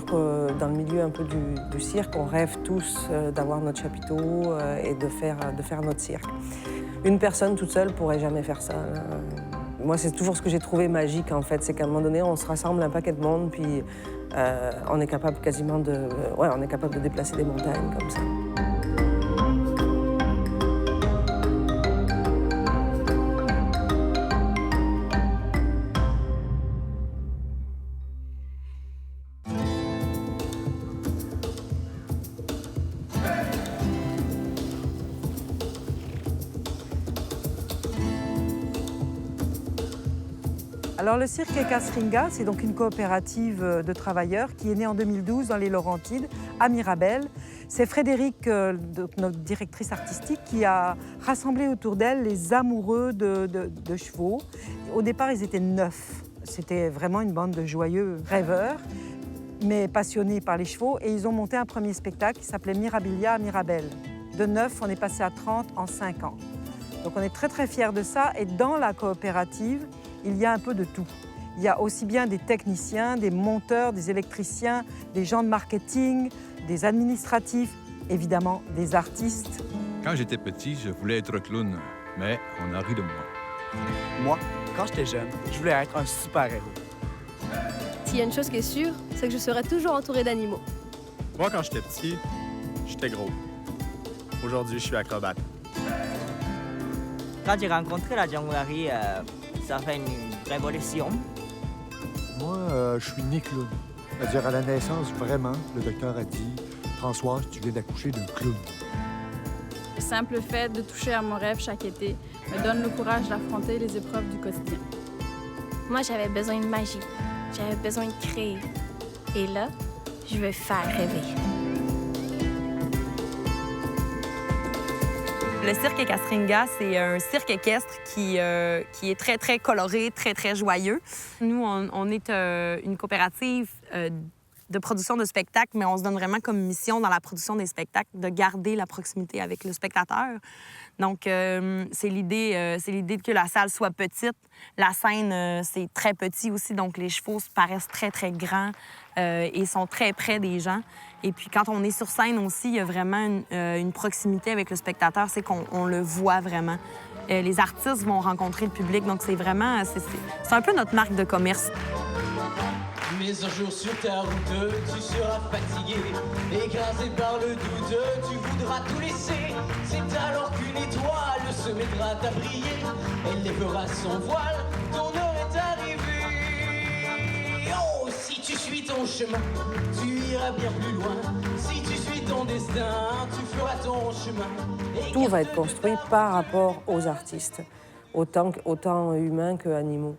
sûr que dans le milieu un peu du cirque, on rêve tous d'avoir notre chapiteau et de faire notre cirque. Une personne toute seule pourrait jamais faire ça. Moi, c'est toujours ce que j'ai trouvé magique, en fait. C'est qu'à un moment donné, on se rassemble un paquet de monde, puis on est capable quasiment on est capable de déplacer des montagnes comme ça. Alors le cirque Casringa, c'est donc une coopérative de travailleurs qui est née en 2012 dans les Laurentides, à Mirabel. C'est Frédéric, notre directrice artistique, qui a rassemblé autour d'elle les amoureux de chevaux. Au départ, ils étaient 9. C'était vraiment une bande de joyeux rêveurs, mais passionnés par les chevaux. Et ils ont monté un premier spectacle qui s'appelait Mirabilia à Mirabel. De 9, on est passé à 30 en 5 ans. Donc on est très très fiers de ça. Et dans la coopérative, il y a un peu de tout. Il y a aussi bien des techniciens, des monteurs, des électriciens, des gens de marketing, des administratifs, évidemment des artistes. Quand j'étais petit, je voulais être clown, mais on a ri de moi. Moi, quand j'étais jeune, je voulais être un super-héros. S'il y a une chose qui est sûre, c'est que je serai toujours entouré d'animaux. Moi, quand j'étais petit, j'étais gros. Aujourd'hui, je suis acrobate. Quand j'ai rencontré la jonglerie, ça fait une révolution. Moi, je suis né clown. C'est-à-dire, à la naissance, vraiment, le docteur a dit « Françoise, tu viens d'accoucher d'un clown ». Le simple fait de toucher à mon rêve chaque été me donne le courage d'affronter les épreuves du quotidien. Moi, j'avais besoin de magie. J'avais besoin de créer. Et là, je veux faire rêver. Le cirque Casringa, c'est un cirque équestre qui est très, très coloré, très, très joyeux. Nous, on est une coopérative de production de spectacles, mais on se donne vraiment comme mission dans la production des spectacles de garder la proximité avec le spectateur. Donc, c'est l'idée que la salle soit petite. La scène, c'est très petit aussi, donc les chevaux paraissent très, très grands et sont très près des gens. Et puis, quand on est sur scène aussi, il y a vraiment une proximité avec le spectateur, c'est qu'on le voit vraiment. Les artistes vont rencontrer le public, donc c'est vraiment... C'est un peu notre marque de commerce. Mais un jour sur ta route, tu seras fatigué, écrasé par le doute, tu voudras tout laisser. C'est alors qu'une étoile se mettra à briller, elle lèvera son voile, ton heure est arrivée. Oh, si tu suis ton chemin, tu iras bien plus loin. Si tu suis ton destin, tu feras ton chemin. Tout va être construit par rapport aux artistes, autant humains qu'animaux.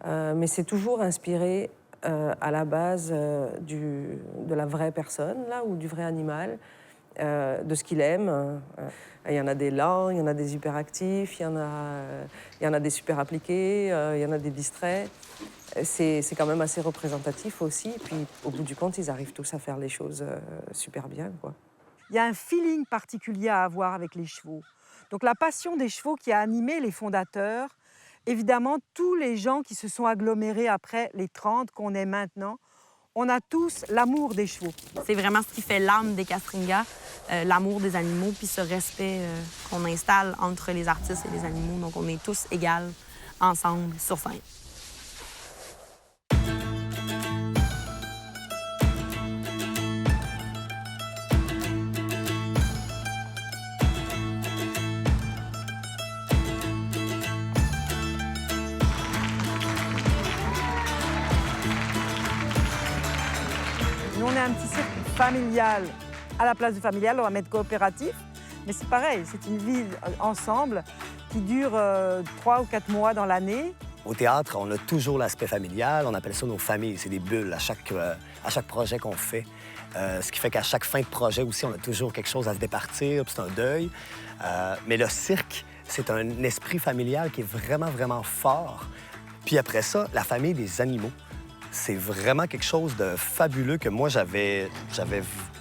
Mais c'est toujours inspiré à la base de la vraie personne, là, ou du vrai animal, de ce qu'il aime. Il y en a des lents, il y en a des hyperactifs, il y en a des super appliqués, il y en a des distraits. C'est quand même assez représentatif aussi. Puis, au bout du compte, ils arrivent tous à faire les choses super bien, quoi. Il y a un feeling particulier à avoir avec les chevaux. Donc la passion des chevaux qui a animé les fondateurs, évidemment, tous les gens qui se sont agglomérés après les 30 qu'on est maintenant, on a tous l'amour des chevaux. C'est vraiment ce qui fait l'âme des Casringa, l'amour des animaux, puis ce respect qu'on installe entre les artistes et les animaux. Donc, on est tous égaux, ensemble, sur scène. Nous, on est un petit cirque familial. À la place de familial, on va mettre coopératif. Mais c'est pareil, c'est une vie ensemble qui dure 3 ou 4 mois dans l'année. Au théâtre, on a toujours l'aspect familial. On appelle ça nos familles. C'est des bulles à chaque projet qu'on fait. Ce qui fait qu'à chaque fin de projet aussi, on a toujours quelque chose à se départir, puis c'est un deuil. Mais le cirque, c'est un esprit familial qui est vraiment, vraiment fort. Puis après ça, la famille des animaux. C'est vraiment quelque chose de fabuleux que moi, j'avais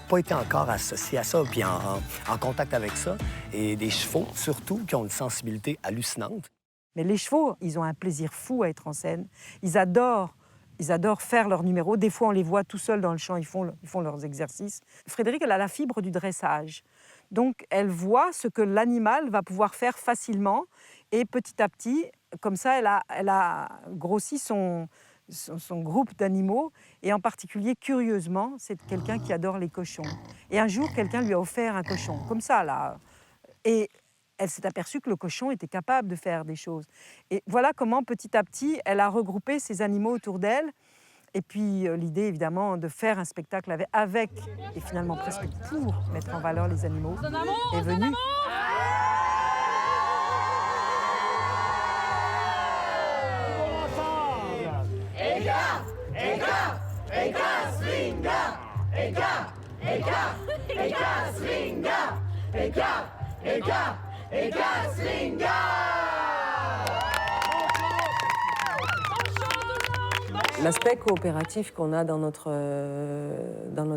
pas été encore associé à ça, puis en contact avec ça. Et des chevaux, surtout, qui ont une sensibilité hallucinante. Mais les chevaux, ils ont un plaisir fou à être en scène. Ils adorent Ils adorent faire leurs numéros. Des fois, on les voit tout seuls dans le champ, ils font leurs exercices. Frédéric, elle a la fibre du dressage. Donc, elle voit ce que l'animal va pouvoir faire facilement. Et petit à petit, comme ça, elle a grossi son groupe d'animaux. Et en particulier, curieusement, c'est quelqu'un qui adore les cochons. Et un jour, quelqu'un lui a offert un cochon, comme ça, là. Et elle s'est aperçue que le cochon était capable de faire des choses. Et voilà comment, petit à petit, elle a regroupé ces animaux autour d'elle. Et puis, l'idée, évidemment, de faire un spectacle avec, et finalement presque pour mettre en valeur les animaux, est venue. L'aspect coopératif qu'on a dans notre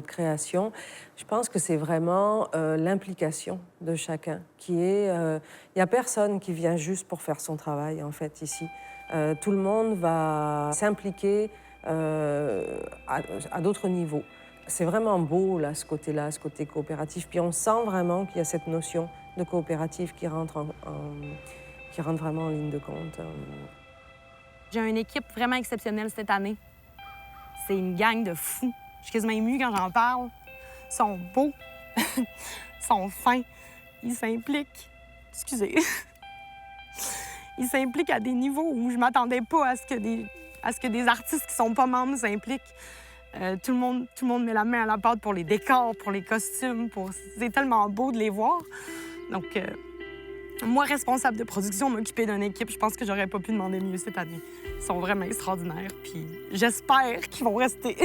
création, je pense que c'est vraiment l'implication de chacun. Il n'y a personne qui vient juste pour faire son travail, en fait, ici. Tout le monde va s'impliquer à d'autres niveaux. C'est vraiment beau, là, ce côté-là, ce côté coopératif. Puis on sent vraiment qu'il y a cette notion de coopérative qui rentre vraiment en ligne de compte. J'ai une équipe vraiment exceptionnelle cette année. C'est une gang de fous. Je suis quasiment émue quand j'en parle. Ils sont beaux, ils sont fins, ils s'impliquent. Excusez. Ils s'impliquent à des niveaux où je m'attendais pas à ce que des artistes qui sont pas membres s'impliquent. Tout le monde met la main à la pâte pour les décors, pour les costumes. C'est tellement beau de les voir. Donc, moi, responsable de production, m'occuper d'une équipe, je pense que j'aurais pas pu demander mieux cette année. Ils sont vraiment extraordinaires, puis j'espère qu'ils vont rester.